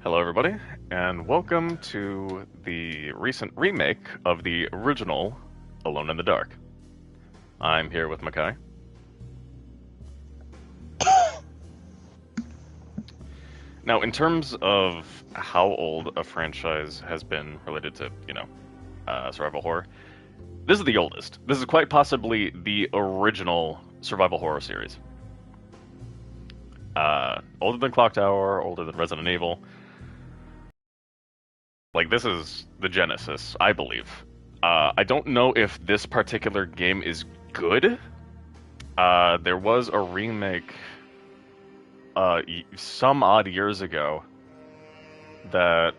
Hello, everybody, and welcome to the recent remake of the original Alone in the Dark. I'm here with Makai. Now, in terms of how old a franchise has been related to, survival horror, this is the oldest. This is quite possibly the original survival horror series. Older than Clock Tower, older than Resident Evil. Like, this is the genesis, I believe. I don't know if this particular game is good. There was a remake some odd years ago that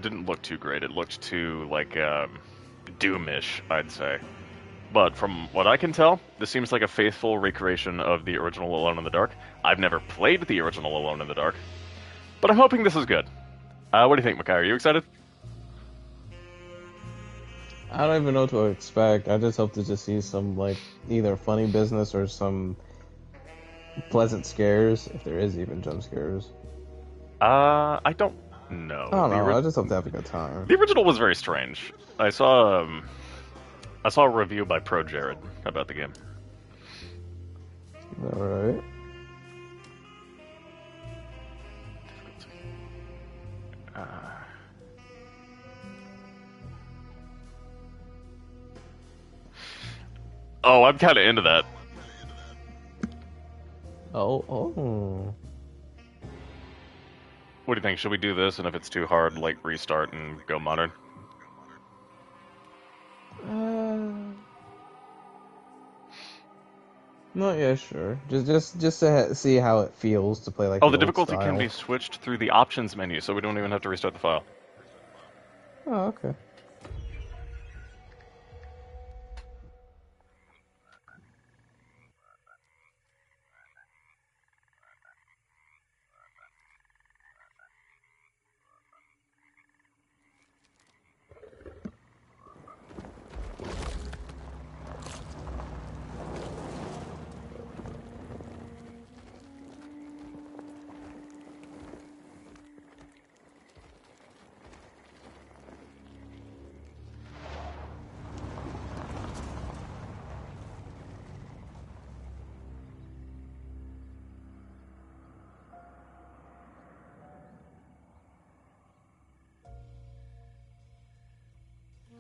didn't look too great. It looked too like Doomish, I'd say. But from what I can tell, this seems like a faithful recreation of the original Alone in the Dark. I've never played the original Alone in the Dark, but I'm hoping this is good. What do you think, Makai? Are you excited? I don't even know what to expect. I just hope to just see some like either funny business or some pleasant scares, if there is even jump scares. I don't I know. don't know. I just hope to have a good time. The original was very strange. I saw a review by Pro Jared about the game. All right. Oh, I'm kind of into that. Oh. What do you think? Should we do this? And if it's too hard, like restart and go modern? No, yeah, sure. Just to see how it feels to play like Oh, the the old difficulty can be style. switched through the options menu, so we don't even have to restart the file. Oh, okay.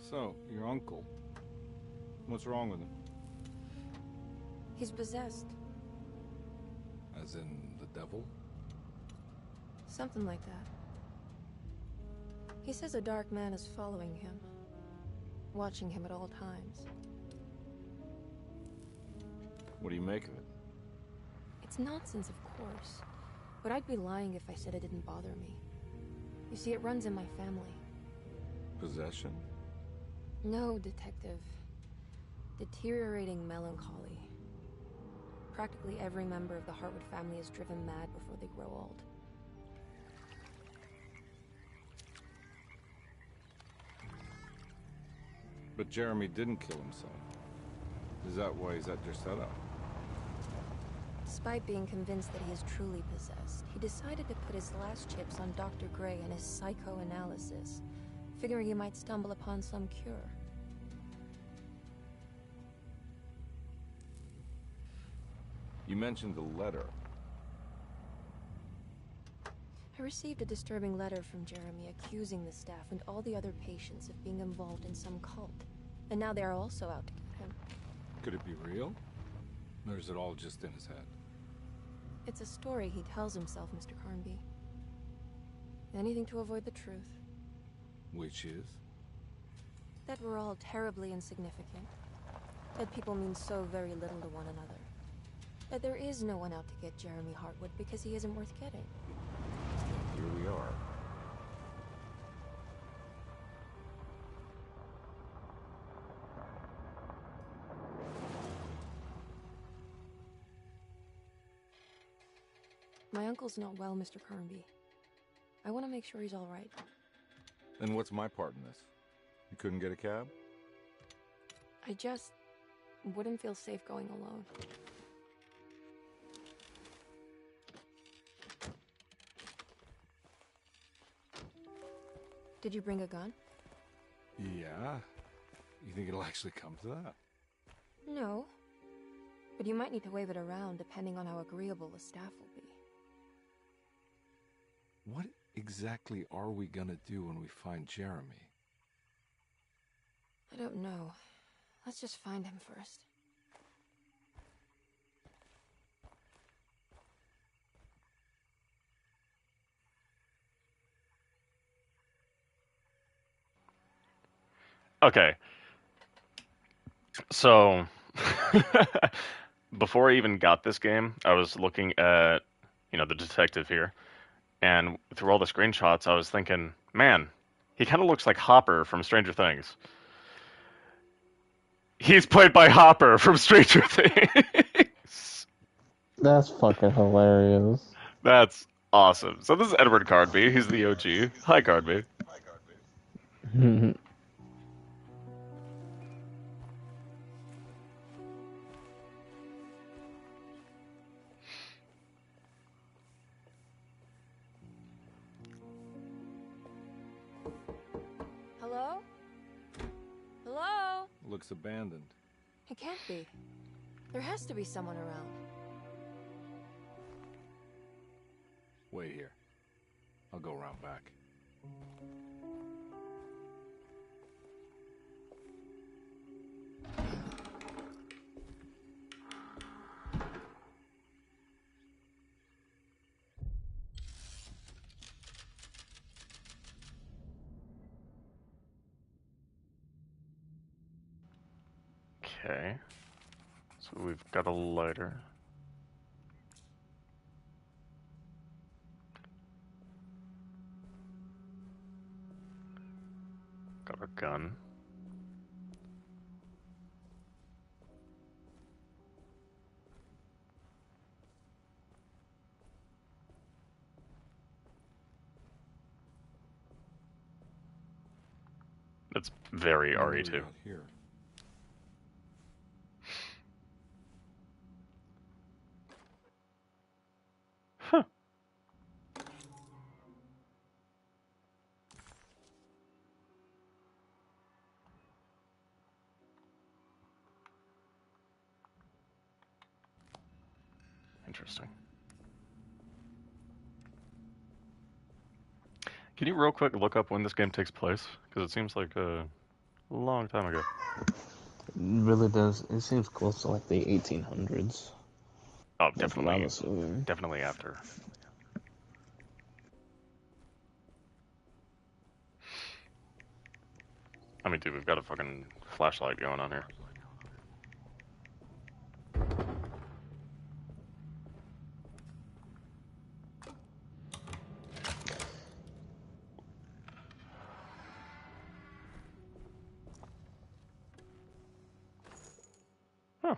So, your uncle. What's wrong with him? He's possessed. As in the devil? Something like that. He says a dark man is following him, watching him at all times. What do you make of it? It's nonsense, of course, but I'd be lying if I said it didn't bother me. You see, it runs in my family. Possession? No, detective. Deteriorating melancholy. Practically every member of the Hartwood family is driven mad before they grow old. But Jeremy didn't kill himself. Is that why he's at your setup? Despite being convinced that he is truly possessed, he decided to put his last chips on Dr. Gray and his psychoanalysis, figuring he might stumble upon some cure. You mentioned the letter. I received a disturbing letter from Jeremy accusing the staff and all the other patients of being involved in some cult. And now they are also out to get him. Could it be real? Or is it all just in his head? It's a story he tells himself, Mr. Carnby. Anything to avoid the truth. Which is? That we're all terribly insignificant. That people mean so very little to one another. That there is no one out to get Jeremy Hartwood because he isn't worth getting. Here we are. My uncle's not well, Mr. Carnby. I want to make sure he's all right. And what's my part in this? You couldn't get a cab? I just wouldn't feel safe going alone. Did you bring a gun? Yeah? You think it'll actually come to that? No. But you might need to wave it around depending on how agreeable the staff will be. What exactly are we gonna do when we find Jeremy? I don't know. Let's just find him first. Okay. So, before I even got this game, I was looking at, the detective here, and through all the screenshots, I was thinking, man, he kind of looks like Hopper from Stranger Things. He's played by Hopper from Stranger Things. That's fucking hilarious. That's awesome. So this is Edward Cardby. He's the OG. Hi, Cardby. Hello? Hello? Looks abandoned. It can't be. There has to be someone around. Wait here. I'll go around back. Okay. So we've got a lighter. Got a gun. It's very What do we RE2. got here? Huh. Interesting. Can you real quick look up when this game takes place? Because it seems like a long time ago. It really does. It seems close to like the 1800s. Oh, That's what I'm assuming. definitely after. I mean, dude, we've got a fucking flashlight going on here. Huh.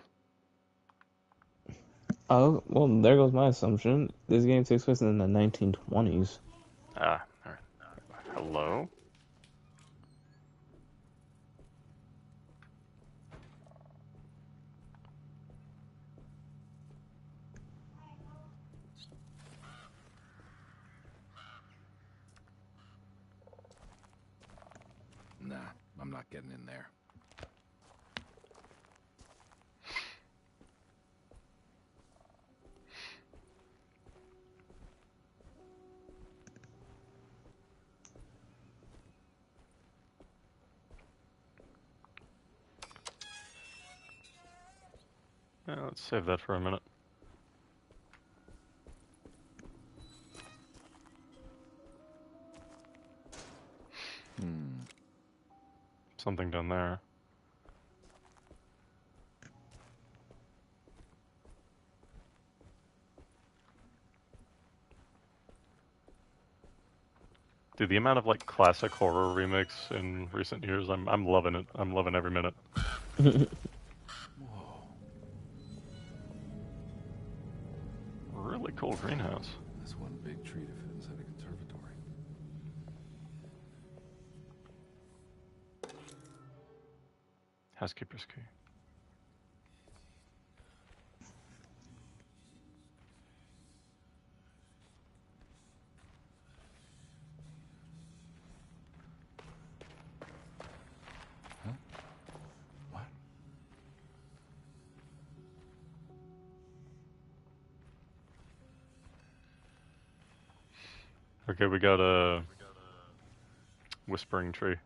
Oh, well, there goes my assumption. This game takes place in the 1920s. Ah, alright. Hello? Nah, I'm not getting in there. Yeah, let's save that for a minute. Something down there. Dude, the amount of like classic horror remakes in recent years, I'm loving it. I'm loving every minute. Whoa. Really cool greenhouse. That's one big tree to fit inside a conservatory. Housekeeper's key. Okay, we got a whispering tree.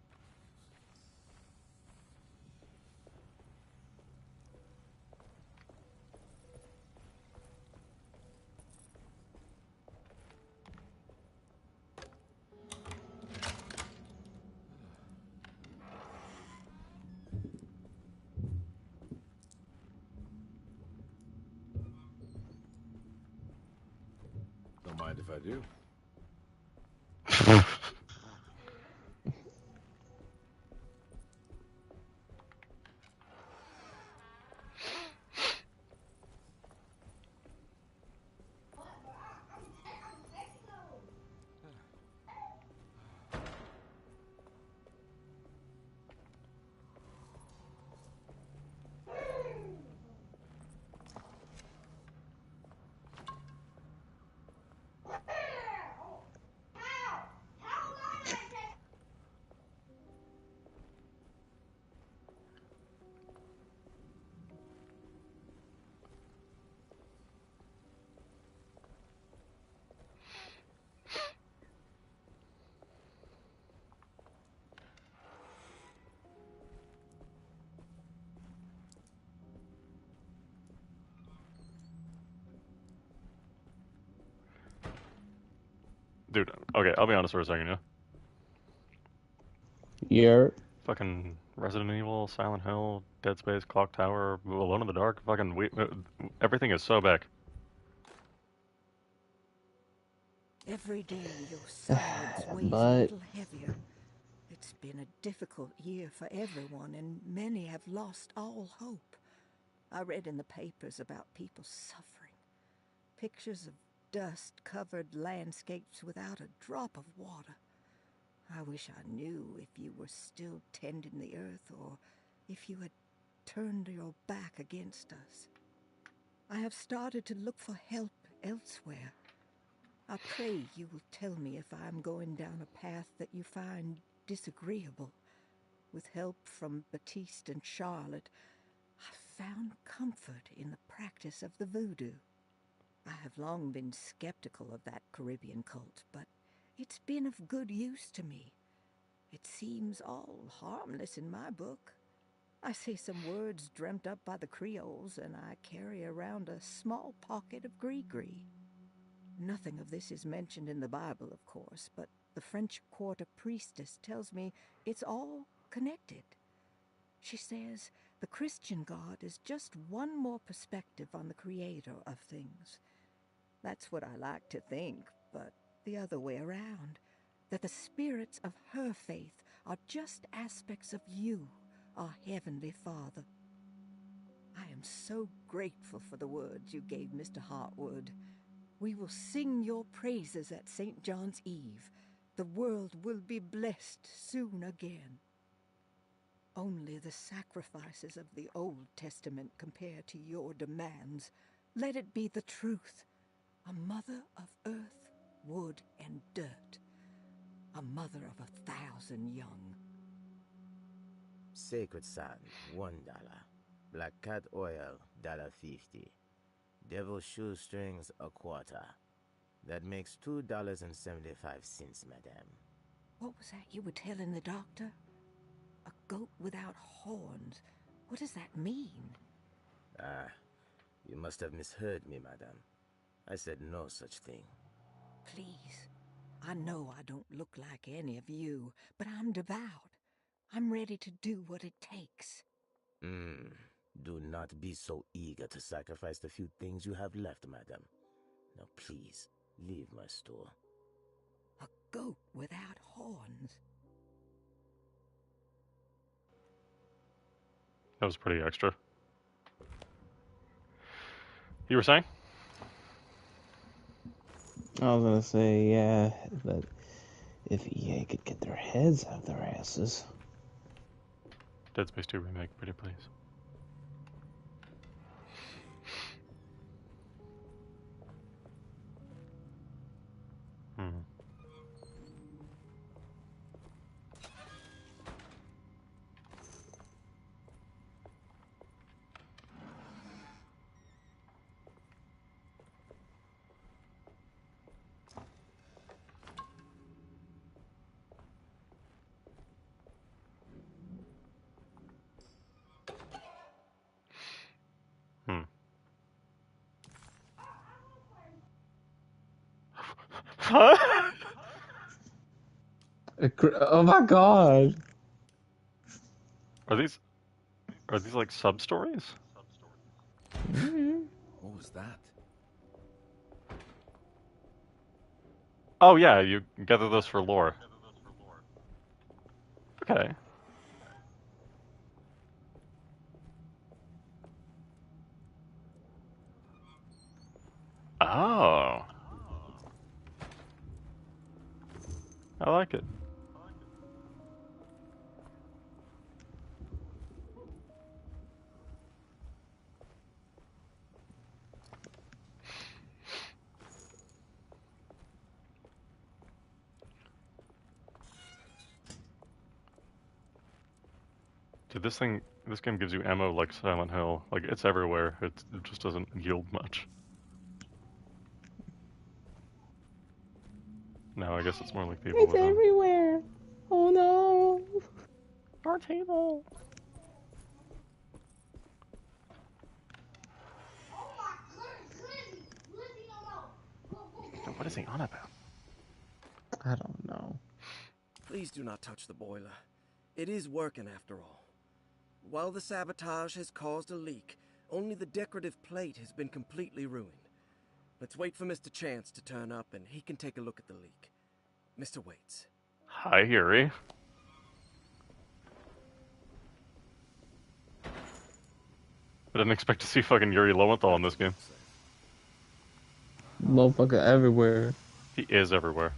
Don't mind if I do. Dude, okay, I'll be honest for a second, yeah. You're Fucking Resident Evil, Silent Hill, Dead Space, Clock Tower, Alone in the Dark, fucking everything is so back. Every day your silence weighs a but little heavier. It's been a difficult year for everyone, and many have lost all hope. I read in the papers about people suffering. Pictures of dust-covered landscapes without a drop of water. I wish I knew if you were still tending the earth or if you had turned your back against us. I have started to look for help elsewhere. I pray you will tell me if I am going down a path that you find disagreeable. With help from Baptiste and Charlotte, I found comfort in the practice of the voodoo. I have long been skeptical of that Caribbean cult, but it's been of good use to me. It seems all harmless in my book. I say some words dreamt up by the Creoles, and I carry around a small pocket of gree-gree. Nothing of this is mentioned in the Bible, of course, but the French Quarter priestess tells me it's all connected. She says the Christian God is just one more perspective on the creator of things. That's what I like to think, but the other way around, that the spirits of her faith are just aspects of you, our Heavenly Father. I am so grateful for the words you gave Mr. Hartwood. We will sing your praises at St. John's Eve. The world will be blessed soon again. Only the sacrifices of the Old Testament compare to your demands. Let it be the truth. A mother of earth, wood, and dirt. A mother of 1,000 young. Sacred sand, $1. Black cat oil, $1.50. Devil shoestrings, a quarter. That makes $2.75, madame. What was that you were telling the doctor? A goat without horns. What does that mean? Ah, you must have misheard me, madame. I said no such thing. Please. I know I don't look like any of you, but I'm devout. I'm ready to do what it takes. Do not be so eager to sacrifice the few things you have left, madame. Now please, leave my store. A goat without horns. That was pretty extra. You were saying? I was gonna say, yeah, but if EA could get their heads out of their asses. Dead Space 2 remake, pretty please. Huh? Oh my god. Are these like sub stories? Mm. What was that? Oh yeah, you gather those for lore. Okay. Oh, I like it. Dude, this game gives you ammo like Silent Hill. Like, it's everywhere. It just doesn't yield much. No, I guess it's more like people It's with them. everywhere. Oh no. Our table. What is he on about? I don't know. Please do not touch the boiler. It is working after all. While the sabotage has caused a leak, only the decorative plate has been completely ruined. Let's wait for Mr. Chance to turn up and he can take a look at the leak. Mr. Waits. Hi, Yuri. I didn't expect to see fucking Yuri Lowenthal in this game. Motherfucker everywhere. He is everywhere.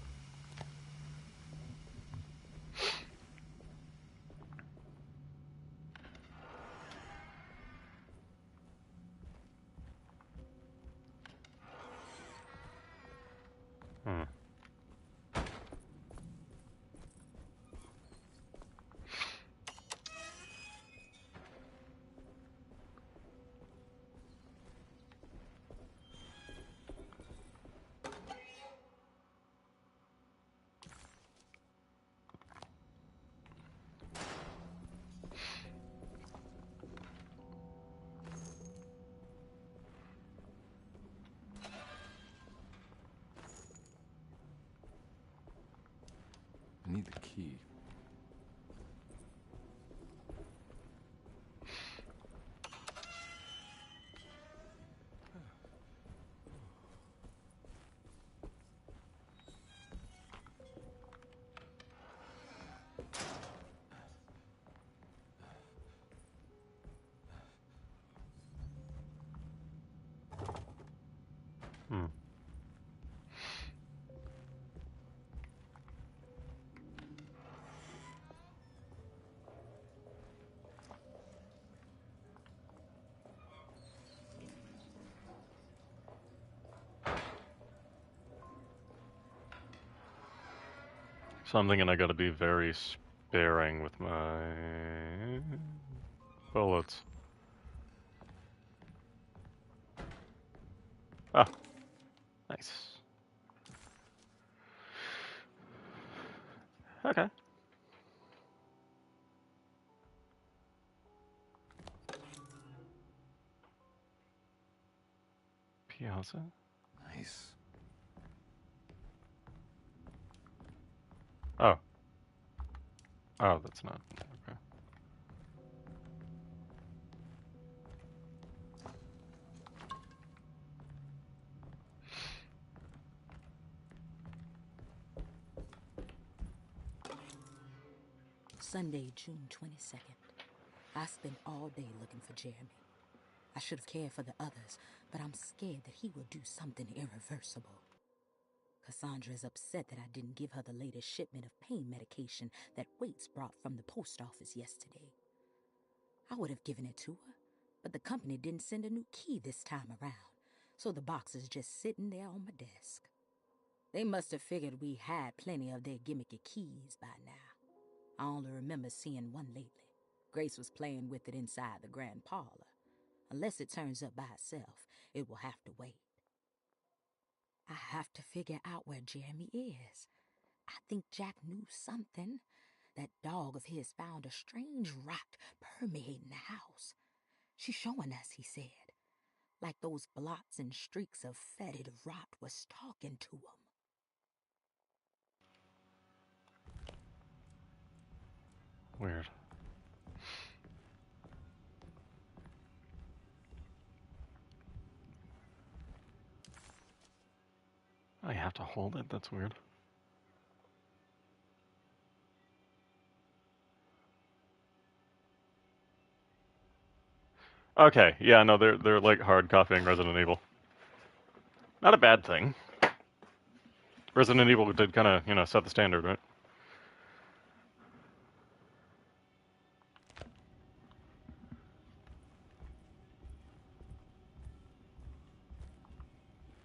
Hmm. I need the key. Hmm. So I'm thinking I gotta be very sparing with my bullets. Ah, nice. Okay. Piazza. Nice. Oh. Oh, that's not. Okay. Sunday, June 22nd. I spent all day looking for Jeremy. I should have cared for the others, but I'm scared that he will do something irreversible. Cassandra is upset that I didn't give her the latest shipment of pain medication that Waits brought from the post office yesterday. I would have given it to her, but the company didn't send a new key this time around, so the box is just sitting there on my desk. They must have figured we had plenty of their gimmicky keys by now. I only remember seeing one lately. Grace was playing with it inside the grand parlor. Unless it turns up by itself, it will have to wait. I have to figure out where Jeremy is. I think Jack knew something. That dog of his found a strange rot permeating the house. She's showing us, he said. Like those blots and streaks of fetid rot was talking to him. Weird. Oh, you have to hold it? That's weird. Okay, yeah, no, they're like hard copying Resident Evil. Not a bad thing. Resident Evil did kind of, set the standard, right?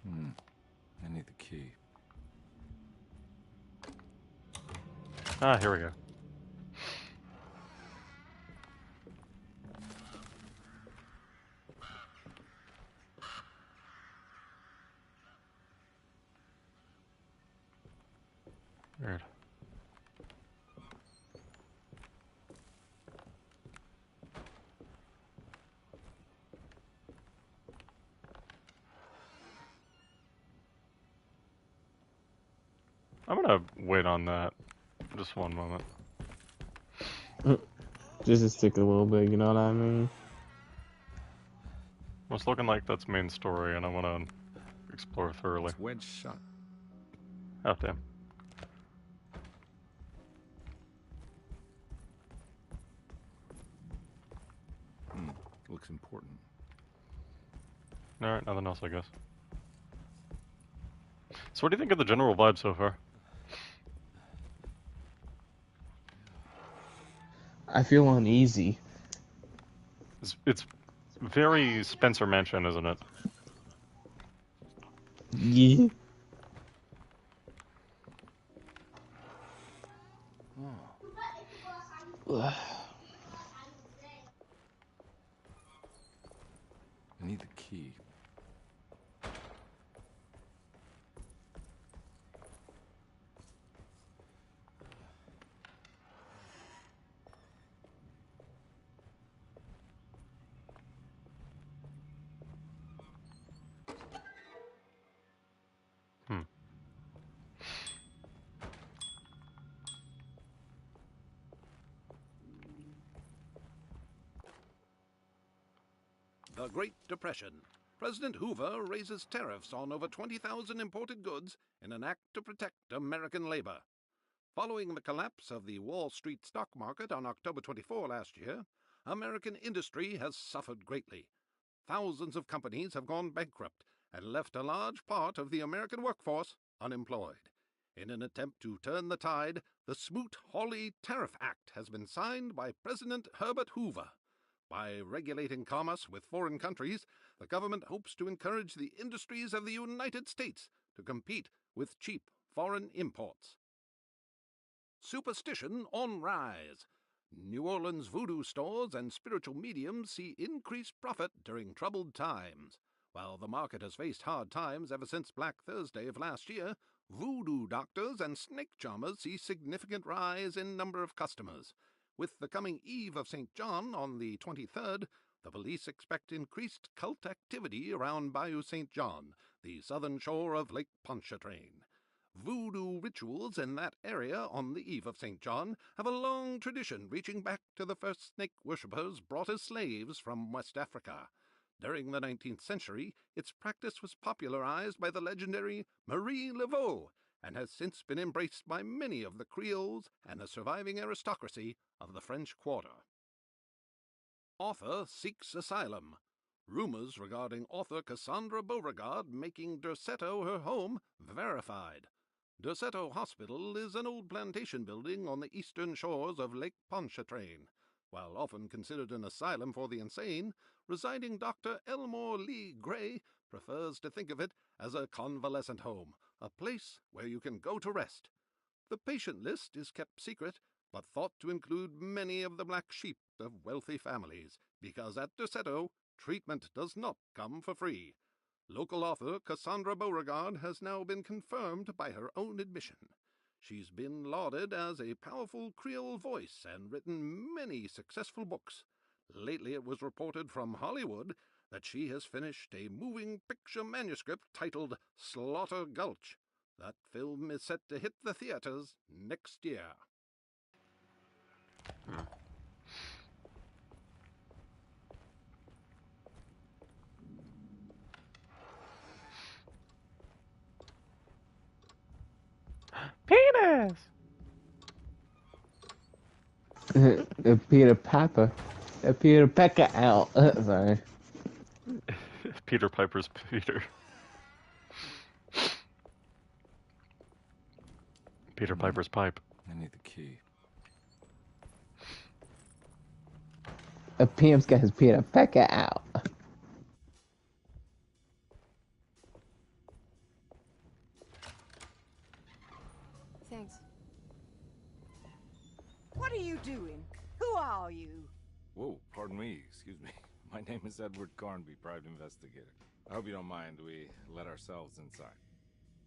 I need the key. Ah, here we go. Weird. I'm gonna wait on that. Just one moment. Just to stick a little bit, you know what I mean? It's looking like that's main story, and I want to explore thoroughly. It's wedged shut. Oh, damn. Looks important. Alright, nothing else, I guess. So what do you think of the general vibe so far? I feel uneasy. It's very Spencer Mansion, isn't it? Yeah. I need the key. The Great Depression. President Hoover raises tariffs on over 20,000 imported goods in an act to protect American labor. Following the collapse of the Wall Street stock market on October 24 last year, American industry has suffered greatly. Thousands of companies have gone bankrupt and left a large part of the American workforce unemployed. In an attempt to turn the tide, the Smoot-Hawley Tariff Act has been signed by President Herbert Hoover. By regulating commerce with foreign countries, the government hopes to encourage the industries of the United States to compete with cheap foreign imports. Superstition on rise. New Orleans voodoo stores and spiritual mediums see increased profit during troubled times. While the market has faced hard times ever since Black Thursday of last year, voodoo doctors and snake charmers see significant rise in number of customers. With the coming eve of St. John on the 23rd, the police expect increased cult activity around Bayou St. John, the southern shore of Lake Pontchartrain. Voodoo rituals in that area on the eve of St. John have a long tradition reaching back to the first snake worshippers brought as slaves from West Africa. During the 19th century, its practice was popularized by the legendary Marie Laveau, and has since been embraced by many of the Creoles and the surviving aristocracy of the French Quarter. Author seeks asylum. Rumors regarding author Cassandra Beauregard making Derceto her home verified. Derceto Hospital is an old plantation building on the eastern shores of Lake Pontchartrain. While often considered an asylum for the insane, residing Dr. Elmore Lee Gray prefers to think of it as a convalescent home, a place where you can go to rest. The patient list is kept secret, but thought to include many of the black sheep of wealthy families, because at Derceto, treatment does not come for free. Local author Cassandra Beauregard has now been confirmed by her own admission. She's been lauded as a powerful Creole voice and written many successful books. Lately it was reported from Hollywood that she has finished a moving picture manuscript titled Slaughter Gulch. That film is set to hit the theaters next year. Penis! Peter Papa. Peter Pecker out. Sorry. Peter Piper's Peter. Peter Piper's pipe. I need the key. PM's got his Peter Pecker out. Thanks. What are you doing? Who are you? Whoa, pardon me, excuse me. My name is Edward Carnby, private investigator. I hope you don't mind we let ourselves inside.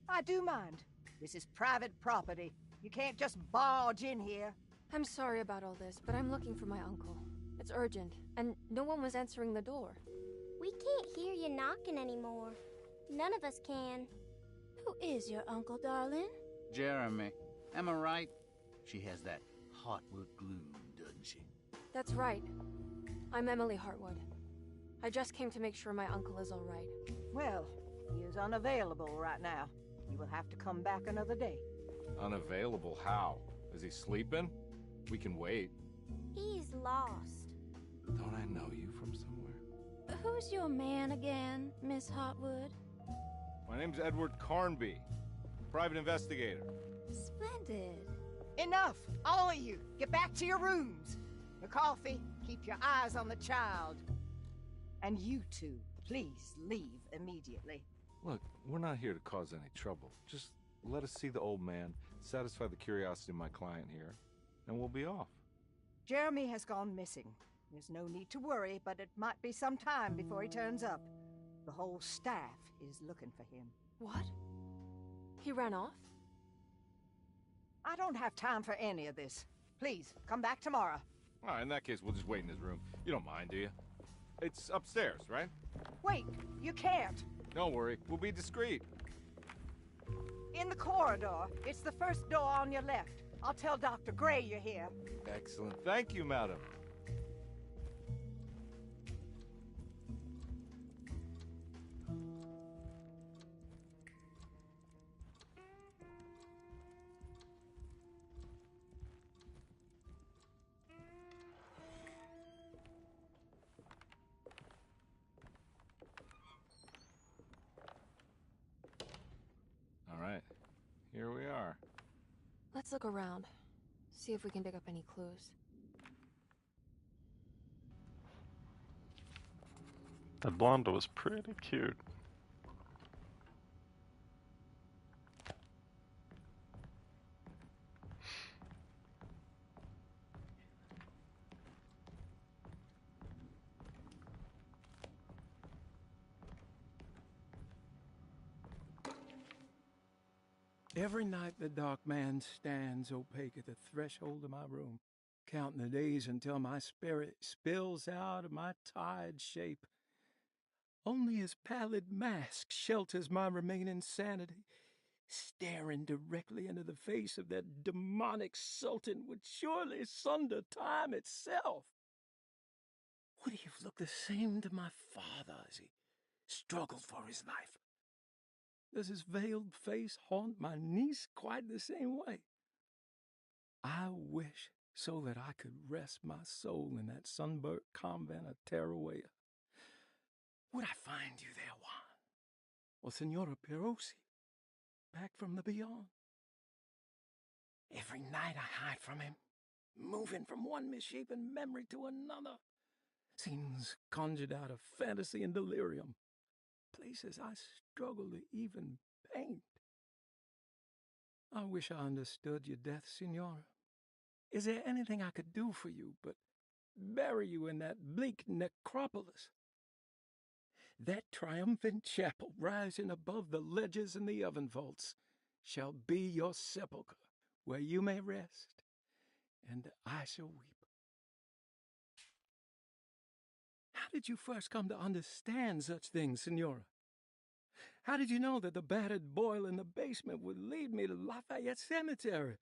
I do mind. This is private property. You can't just barge in here. I'm sorry about all this, but I'm looking for my uncle. It's urgent, and no one was answering the door. We can't hear you knocking anymore. None of us can. Who is your uncle, darling? Jeremy. Am I right? She has that Hartwood glue, doesn't she? That's right. I'm Emily Hartwood. I just came to make sure my uncle is all right. Well, he is unavailable right now. You will have to come back another day. Unavailable how? Is he sleeping? We can wait. He's lost. Don't I know you from somewhere? Who's your man again, Miss Hartwood? My name's Edward Carnby, private investigator. Splendid. Enough! All of you! Get back to your rooms! McCarthy, keep your eyes on the child. And you two, please leave immediately. Look, we're not here to cause any trouble. Just let us see the old man, satisfy the curiosity of my client here, and we'll be off. Jeremy has gone missing. There's no need to worry, but it might be some time before he turns up. The whole staff is looking for him. What? He ran off? I don't have time for any of this. Please, come back tomorrow. All right, in that case, we'll just wait in his room. You don't mind, do you? It's upstairs, right? Wait, you can't. Don't worry, we'll be discreet. In the corridor. It's the first door on your left. I'll tell Dr. Gray you're here. Excellent. Thank you, madam. All right, here we are. Let's look around. See if we can dig up any clues. That blonde was pretty cute. Every night the dark man stands opaque at the threshold of my room, counting the days until my spirit spills out of my tired shape. Only his pallid mask shelters my remaining sanity. Staring directly into the face of that demonic sultan would surely sunder time itself. Would he have looked the same to my father as he struggled for his life? Does his veiled face haunt my niece quite the same way? I wish so that I could rest my soul in that sunburnt convent of Tarawea. Would I find you there, Juan? Or Senora Perosi, back from the beyond? Every night I hide from him, moving from one misshapen memory to another. Scenes conjured out of fantasy and delirium. Places I struggle to even paint. I wish I understood your death, Signora. Is there anything I could do for you but bury you in that bleak necropolis? That triumphant chapel rising above the ledges and the oven vaults shall be your sepulchre, where you may rest, and I shall weep. How did you first come to understand such things, Signora? How did you know that the battered boiler in the basement would lead me to Lafayette Cemetery?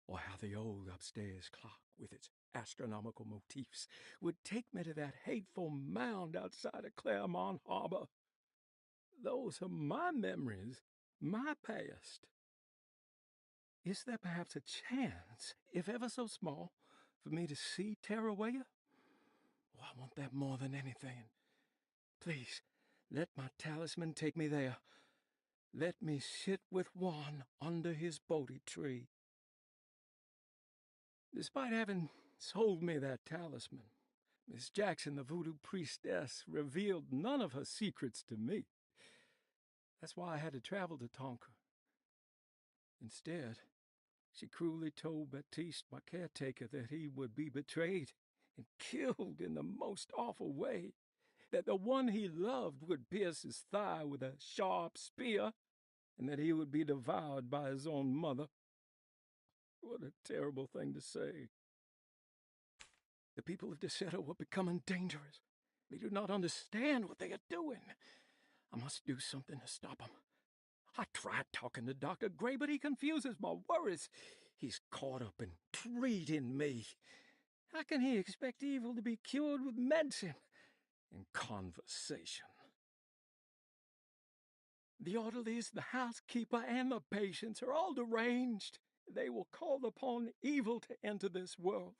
or how the old upstairs clock, with its astronomical motifs, would take me to that hateful mound outside of Claremont Harbor. Those are my memories, my past. Is there perhaps a chance, if ever so small, for me to see Tarawaya? Oh, I want that more than anything. Please, let my talisman take me there. Let me sit with Juan under his Bodhi tree. Despite having sold me that talisman, Miss Jackson, the voodoo priestess, revealed none of her secrets to me. That's why I had to travel to Tonka. Instead, she cruelly told Baptiste, my caretaker, that he would be betrayed and killed in the most awful way, that the one he loved would pierce his thigh with a sharp spear, and that he would be devoured by his own mother. What a terrible thing to say. The people of Derceto are becoming dangerous. They do not understand what they are doing. I must do something to stop them. I tried talking to Dr. Gray, but he confuses my worries. He's caught up in treating me. How can he expect evil to be cured with medicine and conversation? The orderlies, the housekeeper, and the patients are all deranged. They will call upon evil to enter this world.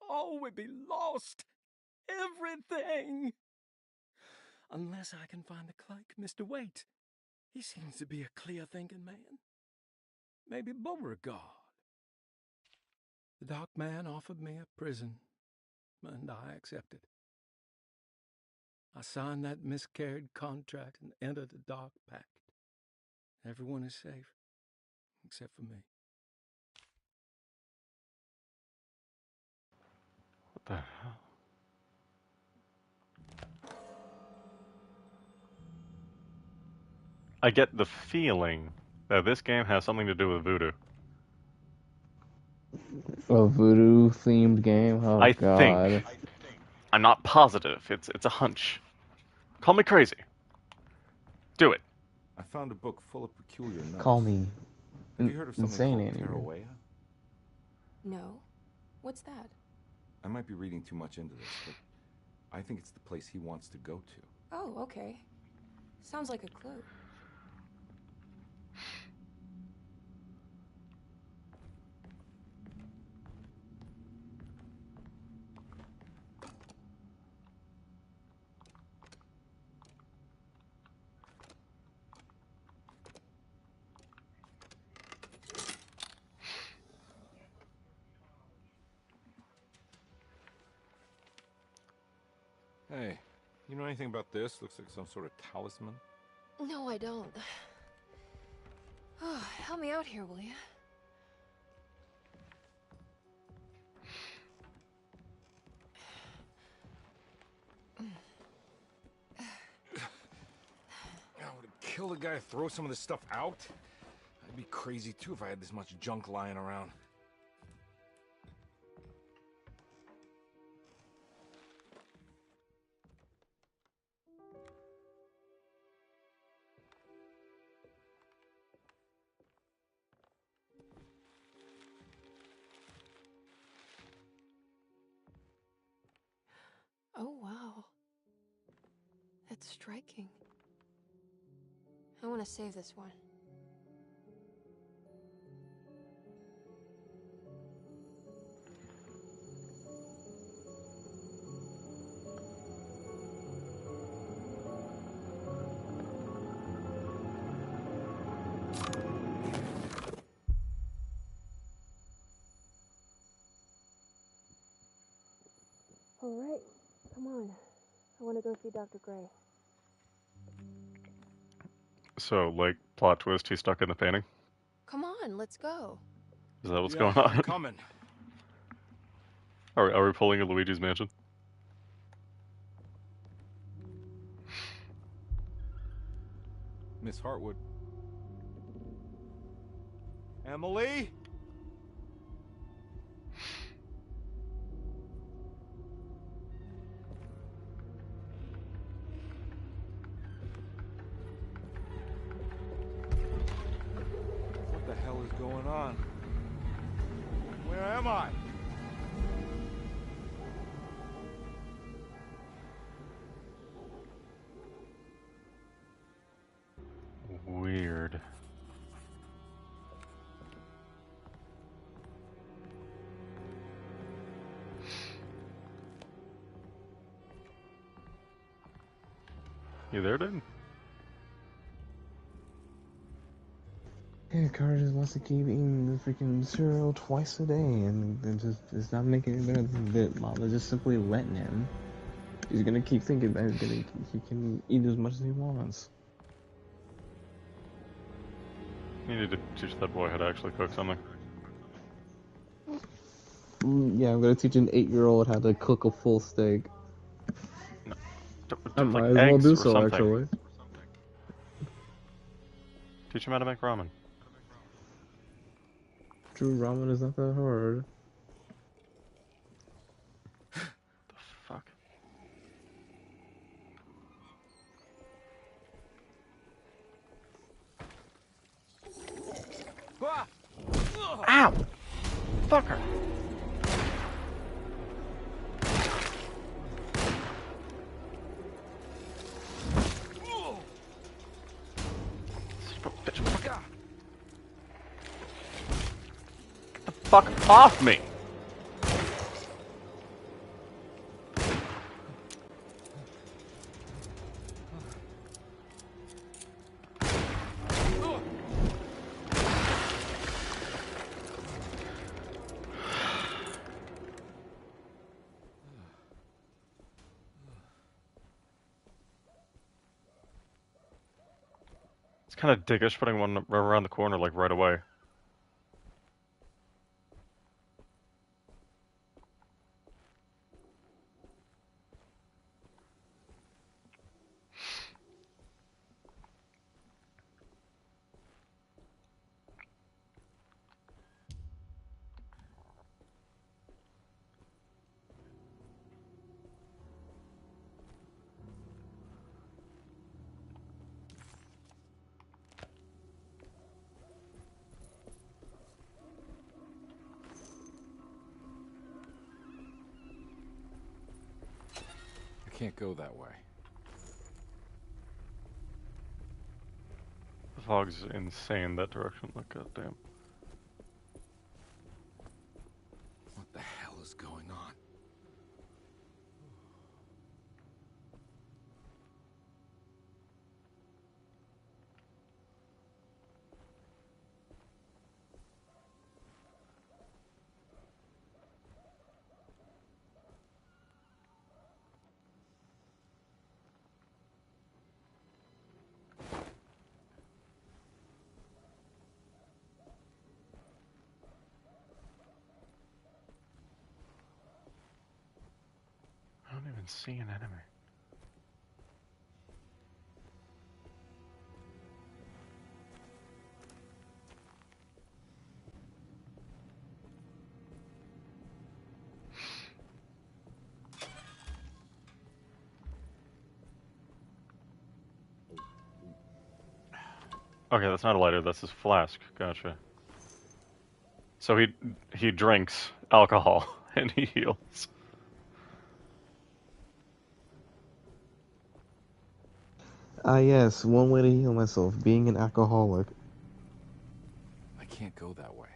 All will be lost. Everything. Unless I can find the clerk, Mr. Waite. He seems to be a clear-thinking man. Maybe Beauregard. The dark man offered me a prison, and I accepted. I signed that miscarried contract and entered the dark pact. Everyone is safe, except for me. What the hell? I get the feeling that this game has something to do with voodoo. A voodoo-themed game? Oh, I God. think. I'm not positive. It's a hunch. Call me crazy. Do it. I found a book full of peculiar notes. Call me Have you heard of something insane, called Andy. Tarawaya? No. What's that? I might be reading too much into this, but I think it's the place he wants to go to. Oh, okay. Sounds like a clue. Hey, you know anything about this? Looks like some sort of talisman. No, I don't. Oh, help me out here, will you? I would kill the guy to throw some of this stuff out. I'd be crazy too if I had this much junk lying around. Oh, wow. That's striking. I want to save this one. All right, come on. I want to go see Dr. Gray. So, like, plot twist, he's stuck in the painting? Come on, let's go. Is that what's going on? I'm coming. Are we pulling a Luigi's Mansion? Miss Hartwood. Emily? What the hell is going on? Where am I? Weird. You there, dude? Yeah, Carter just wants to keep eating the freaking cereal twice a day, and it's not making it better that Mama's just simply letting him. He's gonna keep thinking that he can eat as much as he wants. You need to teach that boy how to actually cook something. Yeah, I'm gonna teach an 8-year-old how to cook a full steak. No, I like might as well eggs do or so, something. actually. Teach him how to make ramen. True, ramen is not that hard. The fuck? Ow! Fucker! Get the fuck off me! It's kind of dickish putting one around the corner like right away. I can't go that way. The fog's insane that direction, like goddamn. What the hell is going on? I don't even see an enemy. Okay, that's not a lighter, that's his flask. Gotcha. So he drinks alcohol and he heals. Ah, yes, one way to heal myself, being an alcoholic. I can't go that way.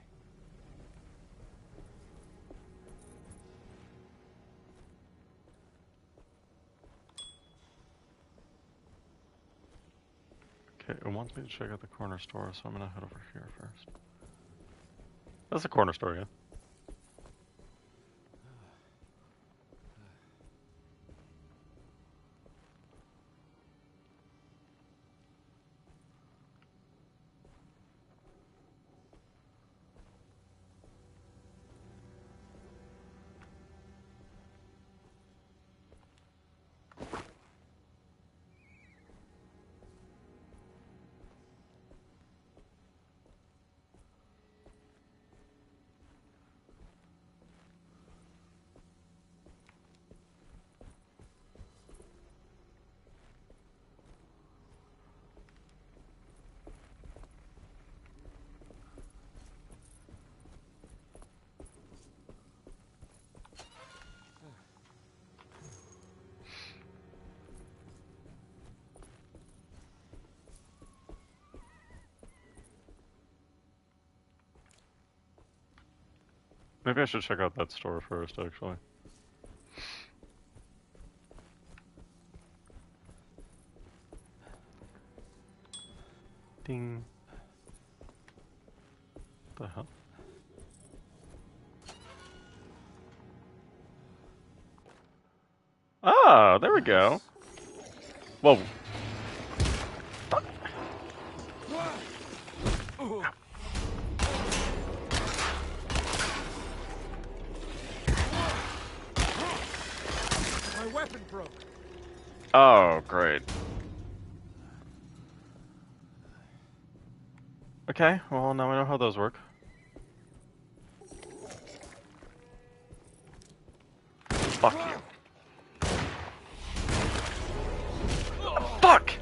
Okay, it wants me to check out the corner store, so I'm gonna head over here first. That's the corner store, yeah. Maybe I should check out that store first, actually. Ding. The hell? Ah, there we go. Whoa. My weapon broke. Oh, great. Okay, well, now we know how those work. Fuck you. Fuck!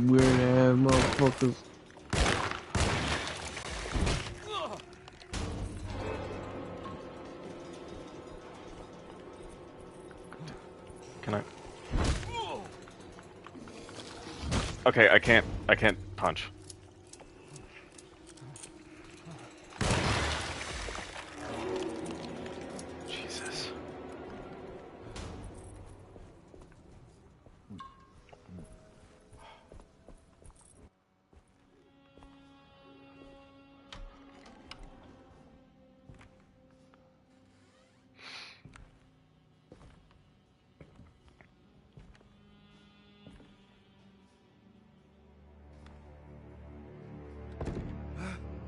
Weird ass motherfuckers. Can I? Okay, I can't punch. Jesus.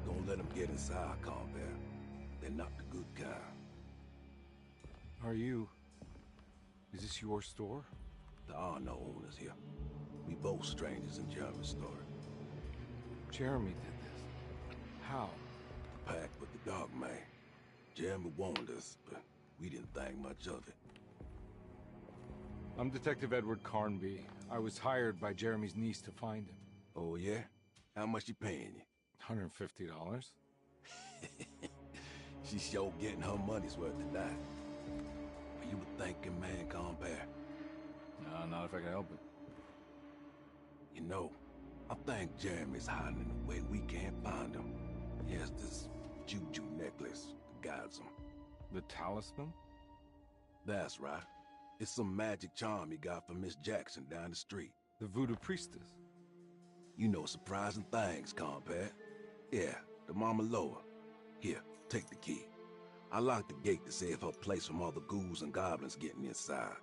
Don't let them get inside, Combat. They're not the good kind. Are you... Is this your store? There are no owners here. We both strangers in Jeremy's store. Jeremy did this. How? Pact with the Dark Man. Jeremy warned us, but we didn't think much of it. I'm Detective Edward Carnby. I was hired by Jeremy's niece to find him. Oh, yeah? How much she paying you? $150. She's sure getting her money's worth tonight. Are you a thinking man, Compare? No, not if I can help it. You know, I think Jeremy's hiding in a way we can't find him. He has this juju necklace that guides him. The talisman? That's right. It's some magic charm he got from Miss Jackson down the street. The voodoo priestess? You know surprising things, Compare. Yeah, the Mama Loa. Here, take the key. I locked the gate to save her place from all the ghouls and goblins getting inside.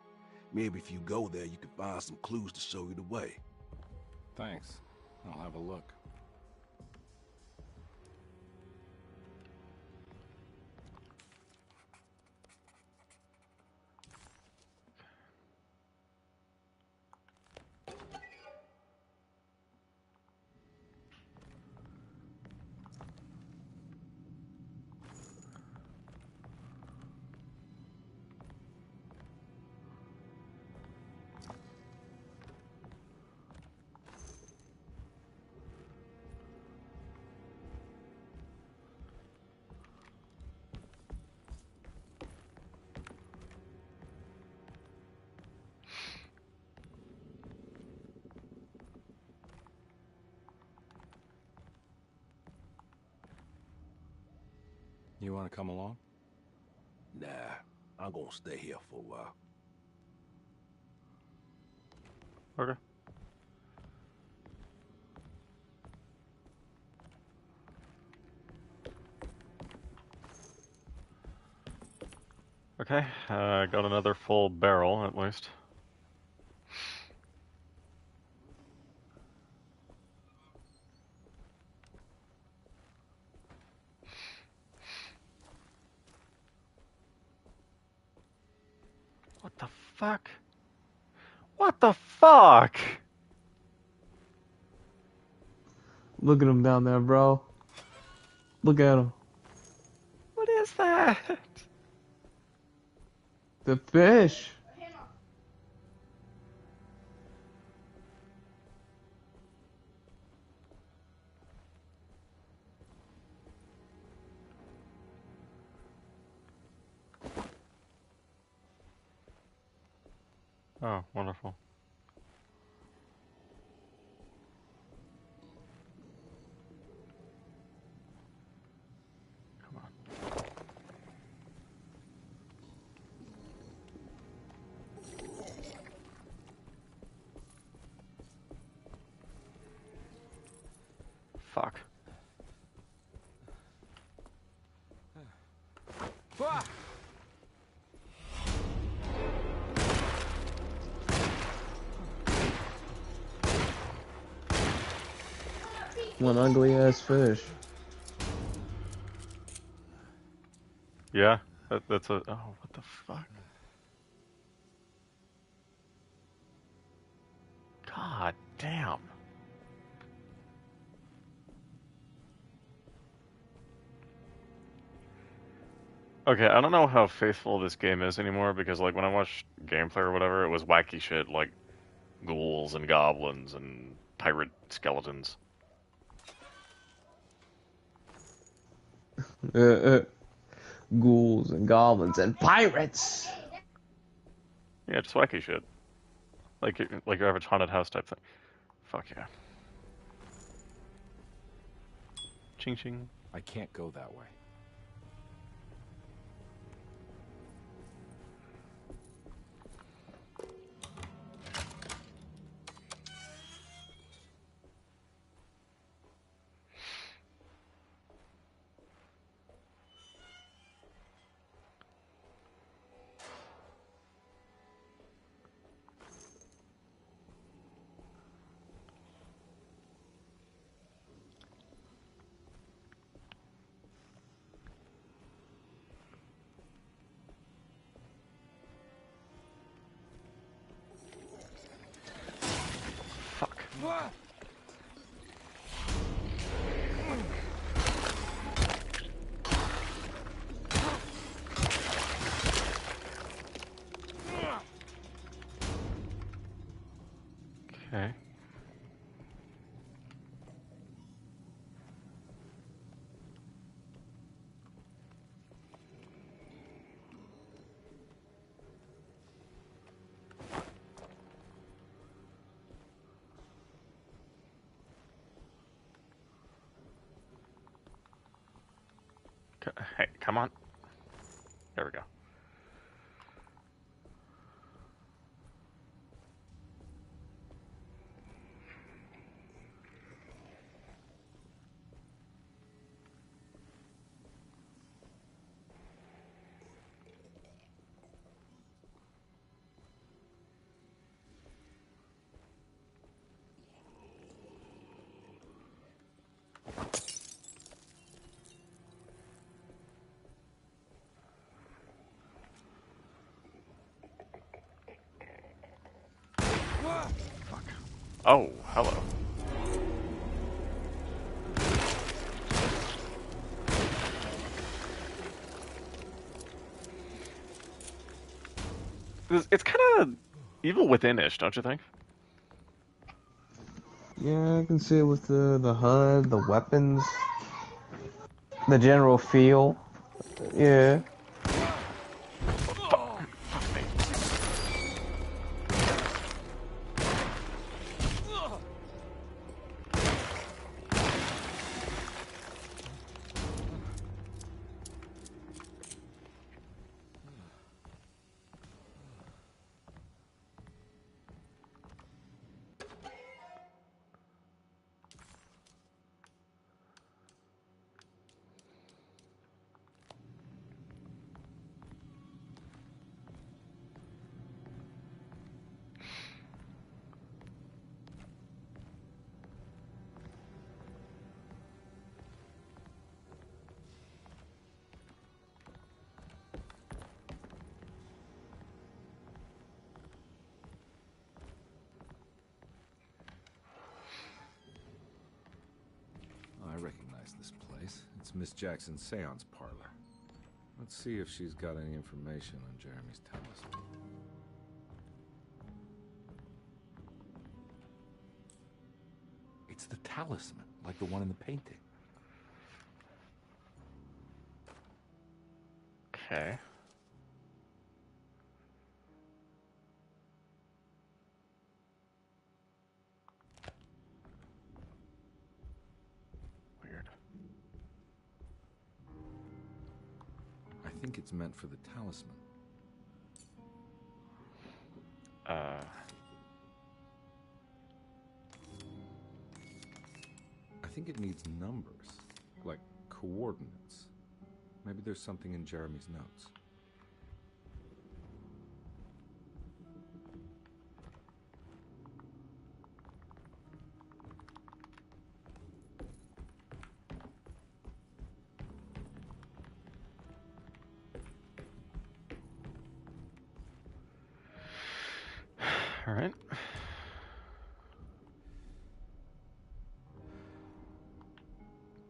Maybe if you go there, you can find some clues to show you the way. Thanks. I'll have a look. You want to come along? Nah, I'm gonna stay here for a while. Okay. Okay, got another full barrel at least. What the fuck? What the fuck? Look at him down there, bro. Look at him. What is that? The fish. Oh, wonderful. Come on. Fuck. One ugly ass fish. Yeah, that's a. Oh, what the fuck? God damn. Okay, I don't know how faithful this game is anymore because, like, when I watched gameplay or whatever, it was wacky shit like ghouls and goblins and pirate skeletons. Ghouls and goblins and pirates. Yeah, just wacky shit. Like your average haunted house type thing. Fuck yeah. Ching ching. I can't go that way. Fuck. Okay. Hey, come on. There we go. Fuck. Oh, hello. It's kind of Evil Within-ish, don't you think? Yeah, I can see it with the HUD, the weapons, the general feel. Yeah. I recognize this place. It's Miss Jackson's seance parlor. Let's see if she's got any information on Jeremy's talisman. It's the talisman, like the one in the painting. Okay. think it's meant for the talisman. I think it needs numbers, like coordinates. Maybe there's something in Jeremy's notes. All right.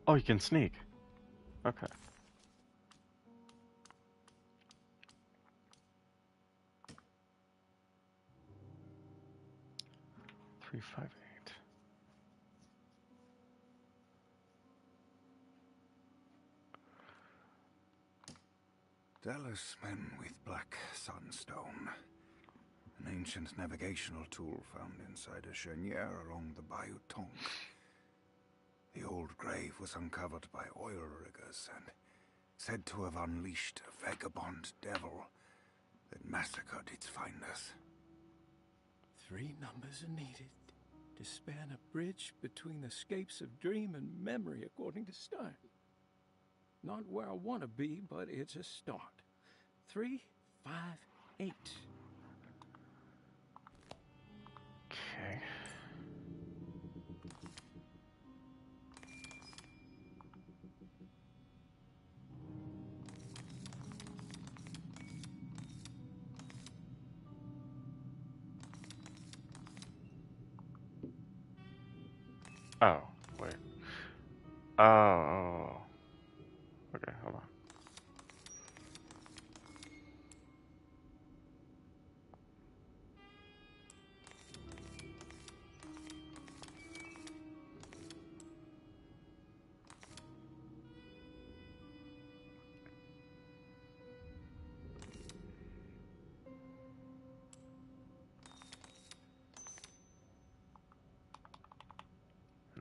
Oh, you can sneak. Okay. Three, 5, 8. Talisman with black sunstone. An ancient navigational tool found inside a cheniere along the Bayou Tonk. The old grave was uncovered by oil riggers and said to have unleashed a vagabond devil that massacred its finders. 3 numbers are needed to span a bridge between the scapes of dream and memory, according to Stein. Not where I want to be, but it's a start. 3, 5, 8. Okay. Oh, wait. Oh. Okay, hold on.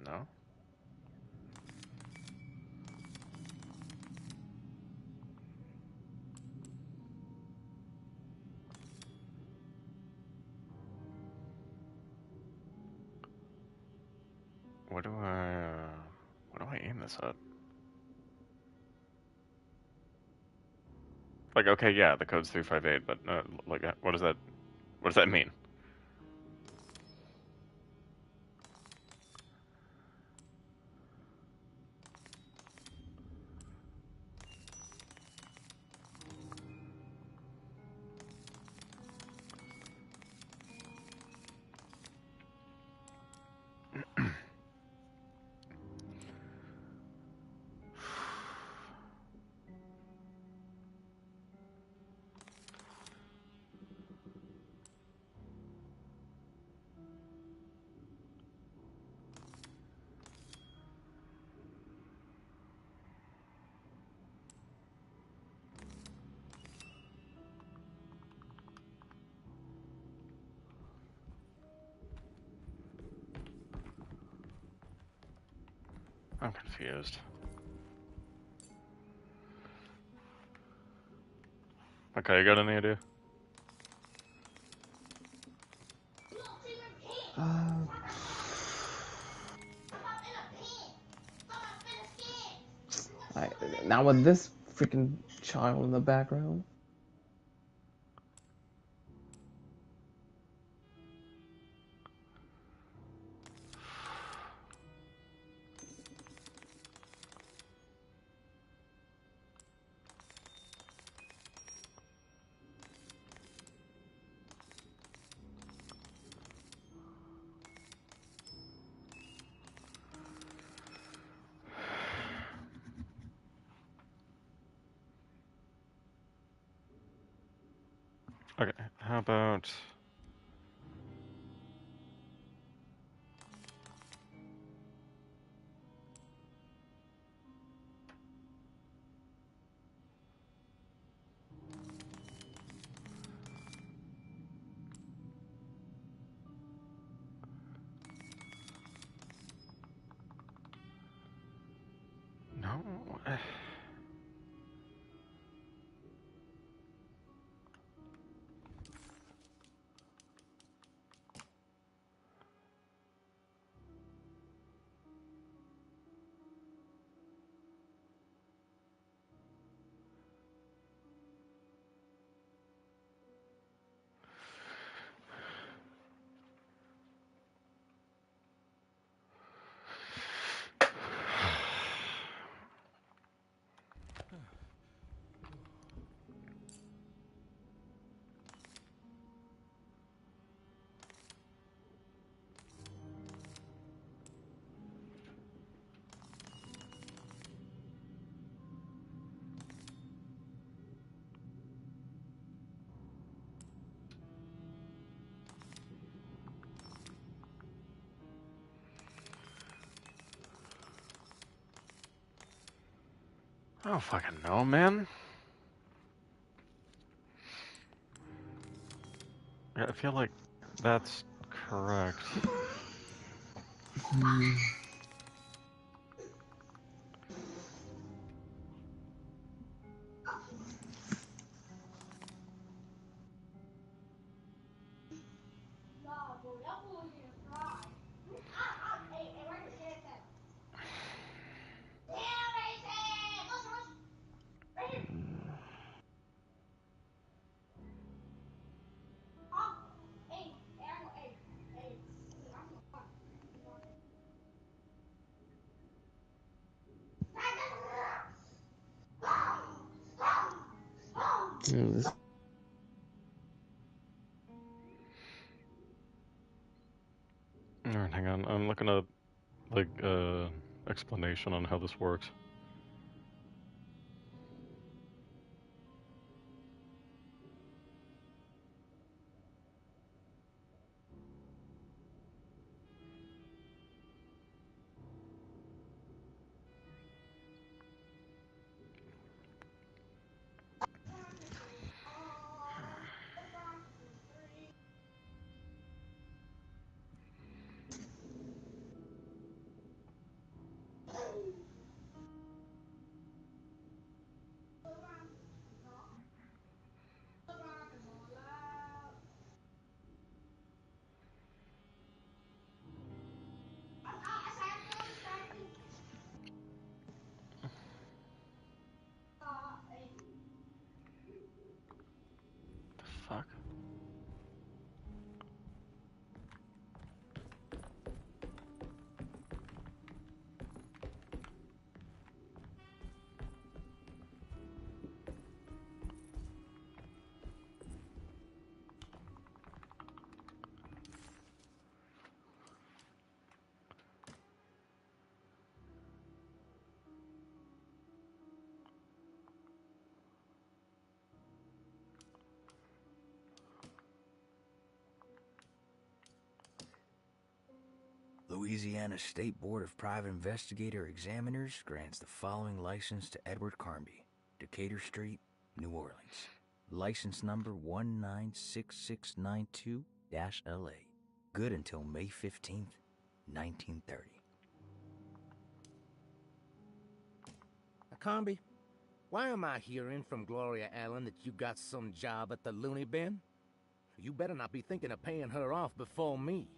No. What do I aim this at? Like, okay, yeah, the code's 358, but like, what does that mean? I'm confused. Okay, you got any idea? Now with this freaking child in the background. Okay, how about... No. I don't fucking know, man. I feel like that's correct. Alright, hang on. I'm looking up, like, explanation on how this works. Fuck. Louisiana State Board of Private Investigator Examiners grants the following license to Edward Carnby, Decatur Street, New Orleans. License number 196692-LA. Good until May 15th, 1930. Carnby, why am I hearing from Gloria Allen that you got some job at the loony bin? You better not be thinking of paying her off before me.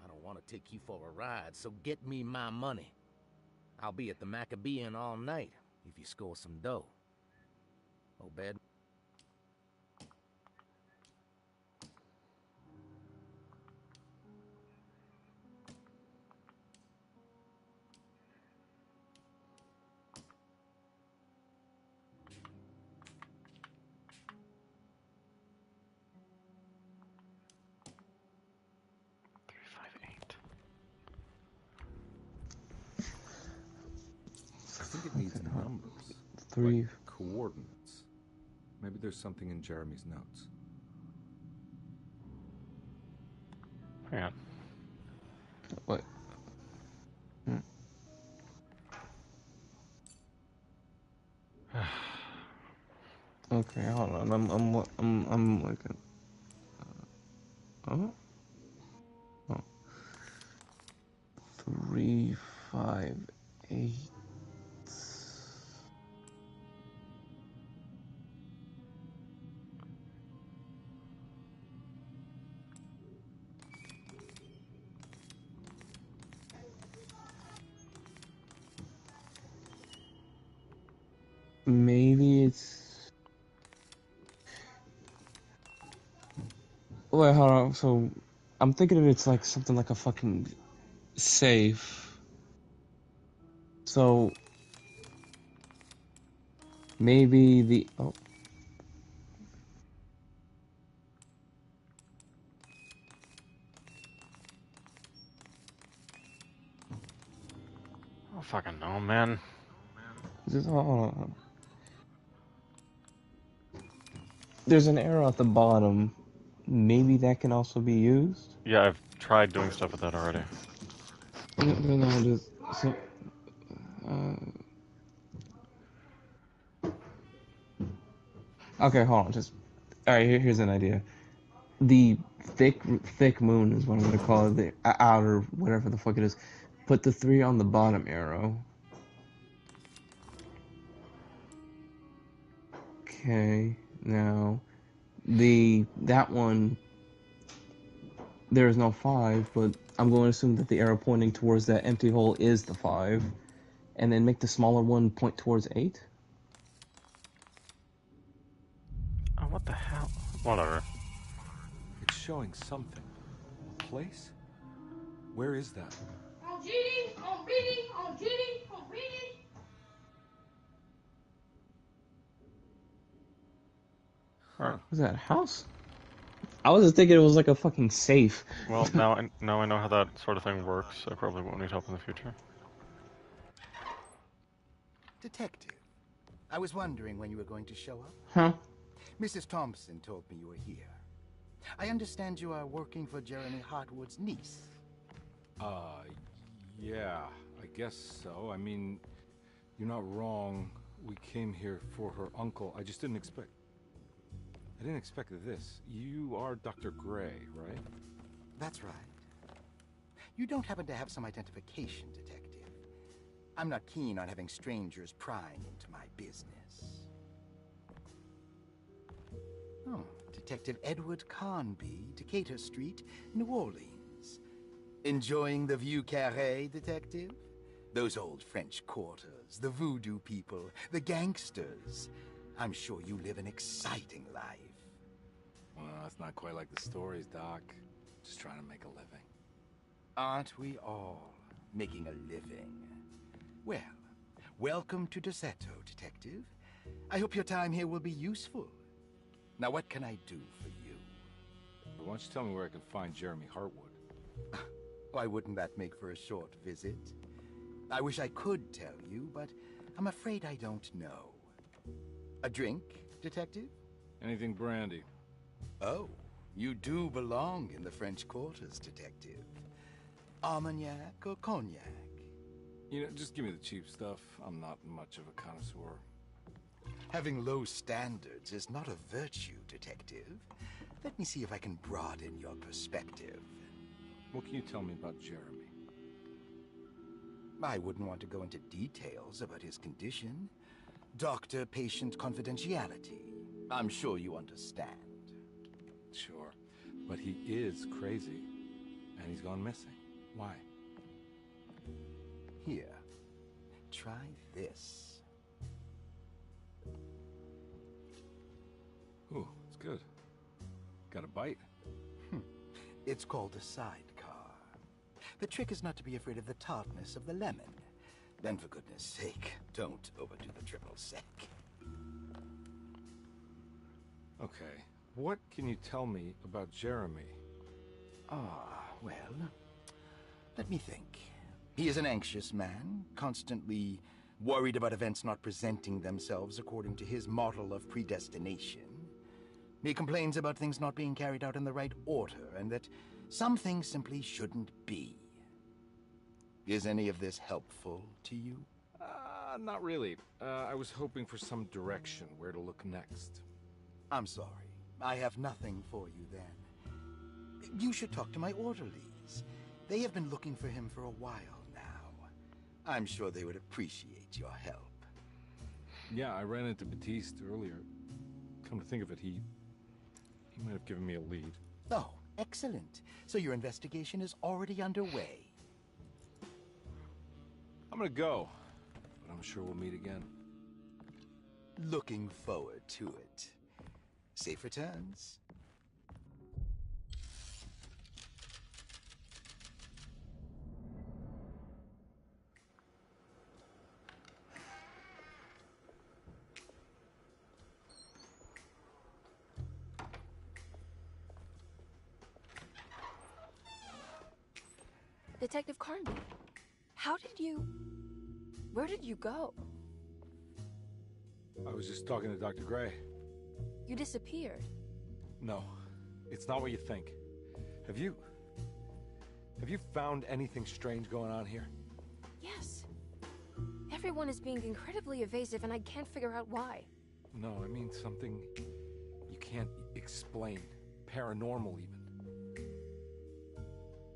I don't want to take you for a ride, so get me my money. I'll be at the Maccabean all night if you score some dough. Obed? I think it needs numbers. Three. Like coordinates. Maybe there's something in Jeremy's notes. Hang on. What? Okay, hold on. I'm looking. Oh. 3, 5, 8. Maybe it's. Wait, hold on. So, I'm thinking it's like something like a fucking safe. So, maybe the. Oh. I don't fucking know, man. Just hold on. There's an arrow at the bottom. Maybe that can also be used? Yeah, I've tried doing stuff with that already. No, just so. Okay, hold on. Just all right. Here's an idea. The thick moon is what I'm gonna call it. The outer whatever the fuck it is. Put the 3 on the bottom arrow. Okay. Now, that one. There is no 5, but I'm going to assume that the arrow pointing towards that empty hole is the 5, and then make the smaller one point towards 8. Oh, what the hell? Whatever. It's showing something. A place? Where is that? On Genie, on Beanie, on Genie, on Beanie. Was that a house? I was just thinking it was like a fucking safe. Well, now I know how that sort of thing works. I probably won't need help in the future. Detective, I was wondering when you were going to show up. Huh? Mrs. Thompson told me you were here. I understand you are working for Jeremy Hartwood's niece. Yeah, I guess so. I mean, you're not wrong. We came here for her uncle. I just didn't expect... I didn't expect this. You are Dr. Gray, right? That's right. You don't happen to have some identification, Detective. I'm not keen on having strangers prying into my business. Oh, Detective Edward Carnby, Decatur Street, New Orleans. Enjoying the Vieux Carré, Detective? Those old French quarters, the voodoo people, the gangsters. I'm sure you live an exciting life. Well, it's not quite like the stories, Doc. Just trying to make a living. Aren't we all making a living? Well, welcome to Deseto, Detective. I hope your time here will be useful. Now, what can I do for you? Why don't you tell me where I can find Jeremy Hartwood? Why wouldn't that make for a short visit? I wish I could tell you, but I'm afraid I don't know. A drink, Detective? Anything brandy. Oh, you do belong in the French quarters, Detective. Armagnac or cognac? You know, just give me the cheap stuff. I'm not much of a connoisseur. Having low standards is not a virtue, Detective. Let me see if I can broaden your perspective. What can you tell me about Jeremy? I wouldn't want to go into details about his condition. Doctor-patient confidentiality. I'm sure you understand. Sure, but he is crazy, and he's gone missing. Why? Here, try this. Ooh, it's good. Got a bite? It's called a sidecar. The trick is not to be afraid of the tartness of the lemon. Then, for goodness sake, don't overdo the triple sec. Okay, what can you tell me about Jeremy? Well, let me think. He is an anxious man, constantly worried about events not presenting themselves according to his model of predestination. He complains about things not being carried out in the right order, and that some things simply shouldn't be. Is any of this helpful to you? Not really. I was hoping for some direction, where to look next. I'm sorry. I have nothing for you then. You should talk to my orderlies. They have been looking for him for a while now. I'm sure they would appreciate your help. Yeah, I ran into Batiste earlier. Come to think of it, he might have given me a lead. Oh, excellent. So your investigation is already underway. I'm gonna go, but I'm sure we'll meet again. Looking forward to it. Safe returns. Detective Carnby, where did you go? I was just talking to Dr. Gray. You disappeared. No, it's not what you think. Have you found anything strange going on here? Yes. Everyone is being incredibly evasive and I can't figure out why. No, I mean something you can't explain. Paranormal, even.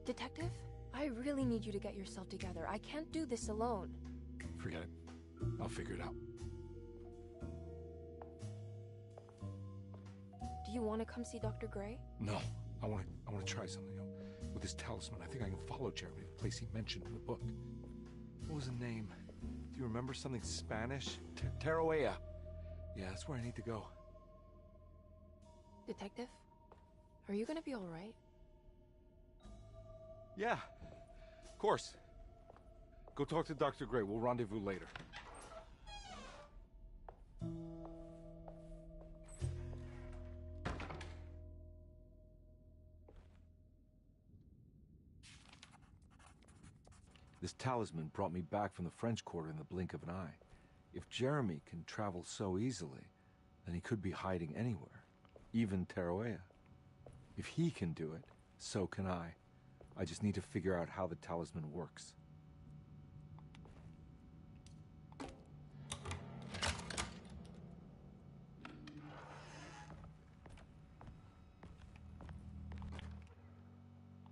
Detective, I really need you to get yourself together. I can't do this alone. Forget it. I'll figure it out. Do you want to come see Dr. Gray? No, I want to try something. With this talisman, I think I can follow Jeremy to the place he mentioned in the book. What was the name? Do you remember something Spanish? Tarawea. Yeah, that's where I need to go. Detective, are you gonna be all right? Yeah, of course. Go talk to Dr. Gray. We'll rendezvous later. This talisman brought me back from the French Quarter in the blink of an eye. If Jeremy can travel so easily, then he could be hiding anywhere, even Tarawea. If he can do it, so can I. I just need to figure out how the talisman works.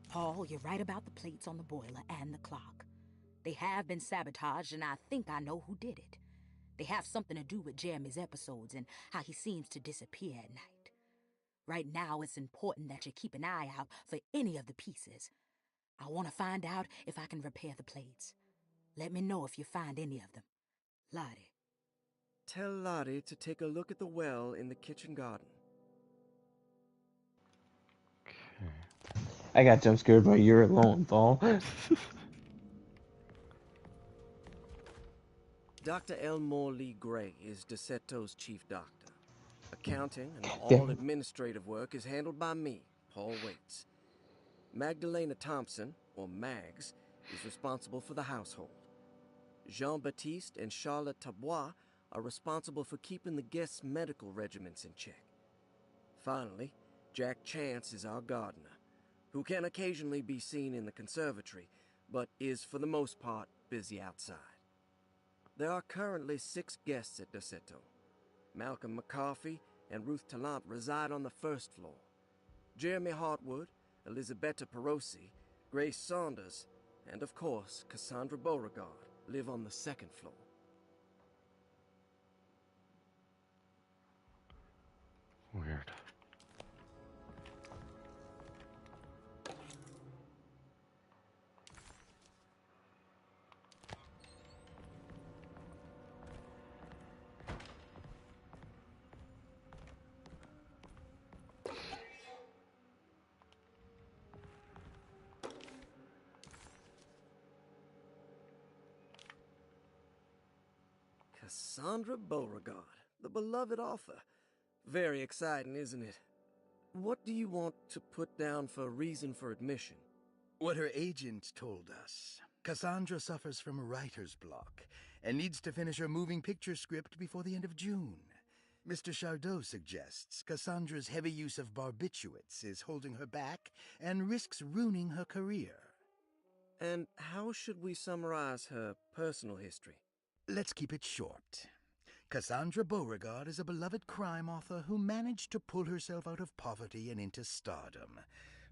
Paul, you're right about the plates on the boiler and the clock. They have been sabotaged, and I think I know who did it. They have something to do with Jeremy's episodes and how he seems to disappear at night. Right now, it's important that you keep an eye out for any of the pieces. I want to find out if I can repair the plates. Let me know if you find any of them. Lottie. Tell Lottie to take a look at the well in the kitchen garden. I got jump scared by your Lowenthal. Dr. Elmore Lee Gray is Deceto's chief doctor. Accounting and all administrative work is handled by me, Paul Waits. Magdalena Thompson, or Mags, is responsible for the household. Jean-Baptiste and Charlotte Tabois are responsible for keeping the guests' medical regimens in check. Finally, Jack Chance is our gardener, who can occasionally be seen in the conservatory, but is for the most part busy outside. There are currently 6 guests at Deceto. Malcolm McCarthy and Ruth Tallant reside on the first floor. Jeremy Hartwood, Elisabetta Perosi, Grace Saunders, and of course, Cassandra Beauregard live on the second floor. Weird. Cassandra Beauregard, the beloved author. Very exciting, isn't it? What do you want to put down for reason for admission? What her agent told us. Cassandra suffers from writer's block and needs to finish her moving picture script before the end of June. Mr. Chardot suggests Cassandra's heavy use of barbiturates is holding her back and risks ruining her career. And how should we summarize her personal history? Let's keep it short. Cassandra Beauregard is a beloved crime author who managed to pull herself out of poverty and into stardom.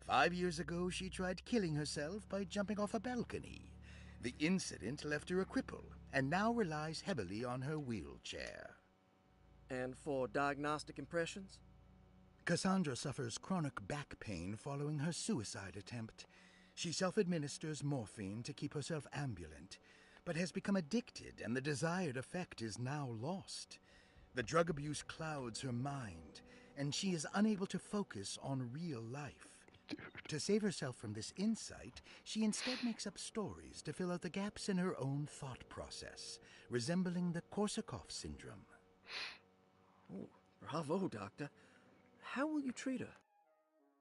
5 years ago, she tried killing herself by jumping off a balcony. The incident left her a cripple and now relies heavily on her wheelchair. And for diagnostic impressions? Cassandra suffers chronic back pain following her suicide attempt. She self-administers morphine to keep herself ambulant, but has become addicted, and the desired effect is now lost. The drug abuse clouds her mind, and she is unable to focus on real life. To save herself from this insight, she instead makes up stories to fill out the gaps in her own thought process, resembling the Korsakoff syndrome. Oh, bravo, Doctor. How will you treat her?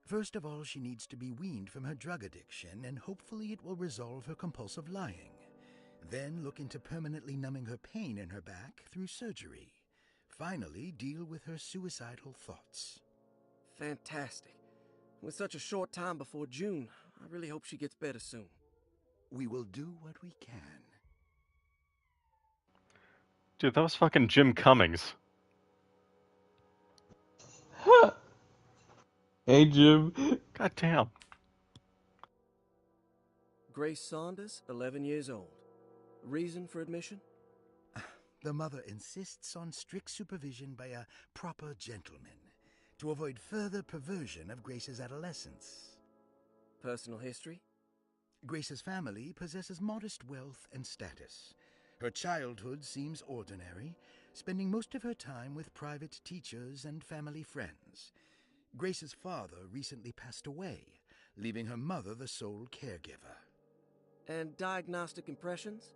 First of all, she needs to be weaned from her drug addiction, and hopefully it will resolve her compulsive lying. Then look into permanently numbing her pain in her back through surgery. Finally, deal with her suicidal thoughts. Fantastic. With such a short time before June, I really hope she gets better soon. We will do what we can. Dude, that was fucking Jim Cummings. Hey, Jim. God damn. Grace Saunders, 11 years old. Reason for admission? The mother insists on strict supervision by a proper gentleman to avoid further perversion of Grace's adolescence. Personal history? Grace's family possesses modest wealth and status. Her childhood seems ordinary, spending most of her time with private teachers and family friends. Grace's father recently passed away, leaving her mother the sole caregiver. And diagnostic impressions?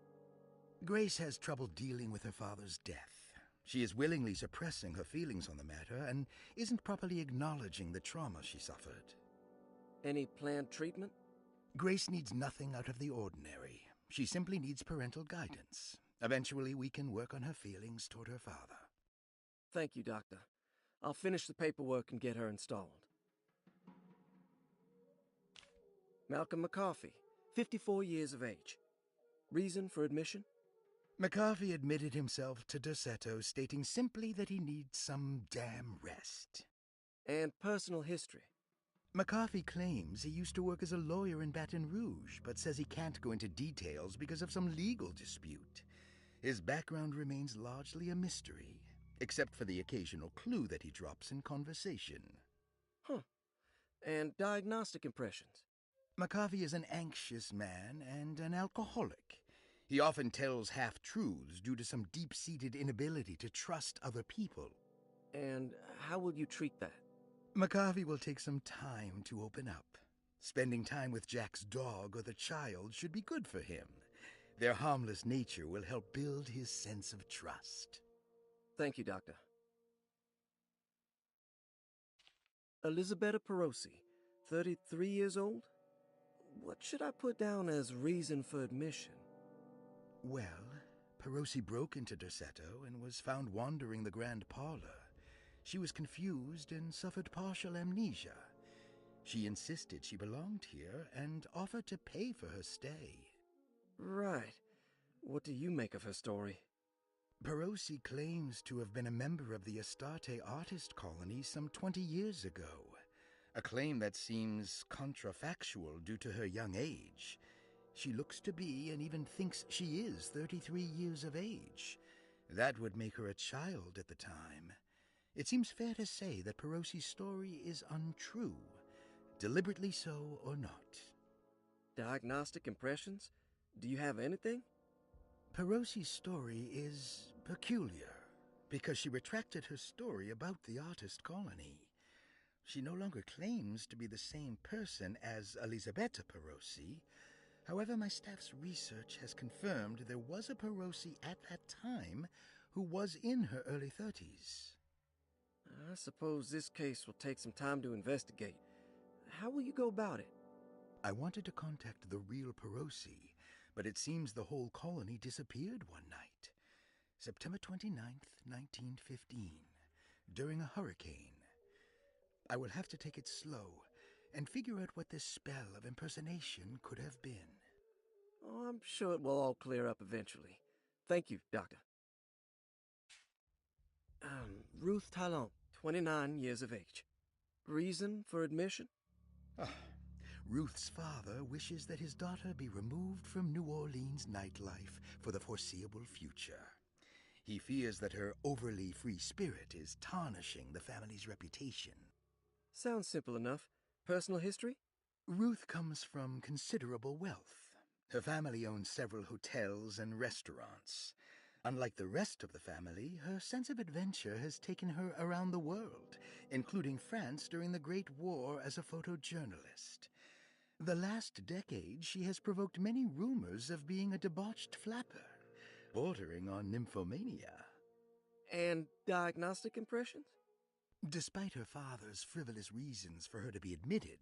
Grace has trouble dealing with her father's death. She is willingly suppressing her feelings on the matter and isn't properly acknowledging the trauma she suffered. Any planned treatment? Grace needs nothing out of the ordinary. She simply needs parental guidance. Eventually, we can work on her feelings toward her father. Thank you, Doctor. I'll finish the paperwork and get her installed. Malcolm McCarthy, 54 years of age. Reason for admission? McCarthy admitted himself to Derceto, stating simply that he needs some damn rest. And personal history? McCarthy claims he used to work as a lawyer in Baton Rouge, but says he can't go into details because of some legal dispute. His background remains largely a mystery, except for the occasional clue that he drops in conversation. Huh. And diagnostic impressions? McCarthy is an anxious man and an alcoholic. He often tells half-truths due to some deep-seated inability to trust other people. And how will you treat that? McCarthy will take some time to open up. Spending time with Jack's dog or the child should be good for him. Their harmless nature will help build his sense of trust. Thank you, Doctor. Elisabetta Perosi, 33 years old? What should I put down as reason for admission? Well, Perosi broke into Derceto and was found wandering the grand parlor. She was confused and suffered partial amnesia. She insisted she belonged here and offered to pay for her stay. Right. What do you make of her story? Perosi claims to have been a member of the Astarte artist colony some 20 years ago, a claim that seems contrafactual due to her young age. She looks to be and even thinks she is 33 years of age. That would make her a child at the time. It seems fair to say that Perosi's story is untrue, deliberately so or not. Diagnostic impressions? Do you have anything? Perosi's story is peculiar, because she retracted her story about the artist colony. She no longer claims to be the same person as Elisabetta Perosi. However, my staff's research has confirmed there was a Perosi at that time who was in her early 30s. I suppose this case will take some time to investigate. How will you go about it? I wanted to contact the real Perosi, but it seems the whole colony disappeared one night. September 29th, 1915, during a hurricane. I will have to take it slow and figure out what this spell of impersonation could have been. Oh, I'm sure it will all clear up eventually. Thank you, Doctor. Ruth Talon, 29 years of age. Reason for admission? Ruth's father wishes that his daughter be removed from New Orleans nightlife for the foreseeable future. He fears that her overly free spirit is tarnishing the family's reputation. Sounds simple enough. Personal history? Ruth comes from considerable wealth. Her family owns several hotels and restaurants. Unlike the rest of the family, her sense of adventure has taken her around the world, including France during the Great War as a photojournalist. The last decade, she has provoked many rumors of being a debauched flapper, bordering on nymphomania. And diagnostic impressions? Despite her father's frivolous reasons for her to be admitted,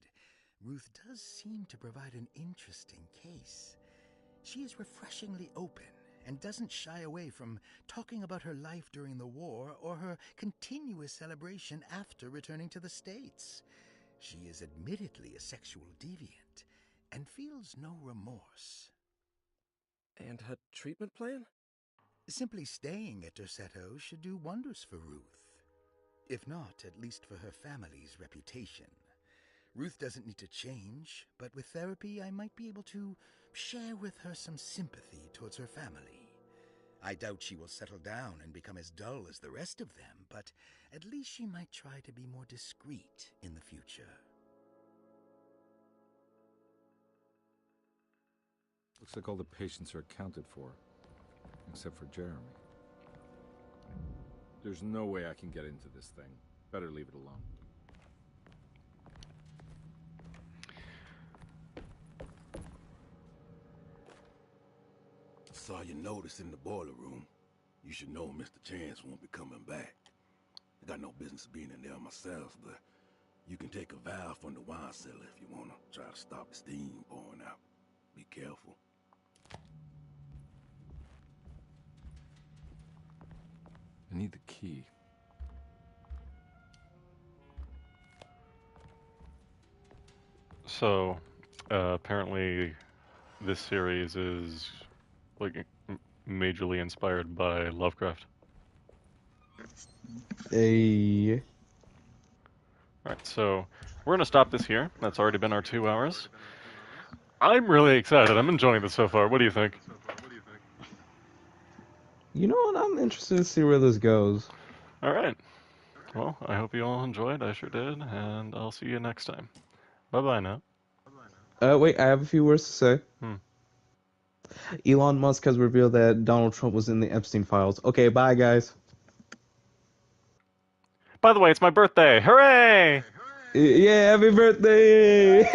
Ruth does seem to provide an interesting case. She is refreshingly open and doesn't shy away from talking about her life during the war or her continuous celebration after returning to the States. She is admittedly a sexual deviant and feels no remorse. And her treatment plan? Simply staying at Derceto should do wonders for Ruth. If not, at least for her family's reputation. Ruth doesn't need to change, but with therapy, I might be able to share with her some sympathy towards her family. I doubt she will settle down and become as dull as the rest of them, but at least she might try to be more discreet in the future. Looks like all the patients are accounted for, except for Jeremy. There's no way I can get into this thing. Better leave it alone. Saw your notice in the boiler room. You should know Mr. Chance won't be coming back. I got no business being in there myself, but you can take a valve from the wine cellar if you want to try to stop the steam pouring out. Be careful. I need the key. So, apparently, this series is like majorly inspired by Lovecraft. Hey. Alright, so we're gonna stop this here. That's already been our 2 hours. I'm really excited. I'm enjoying this so far. What do you think? You know what? I'm interested to see where this goes. Alright. Well, I hope you all enjoyed. I sure did. And I'll see you next time. Bye-bye now. Wait, I have a few words to say. Hmm. Elon Musk has revealed that Donald Trump was in the Epstein files. Okay, bye, guys. By the way, it's my birthday. Hooray! Yeah, happy birthday!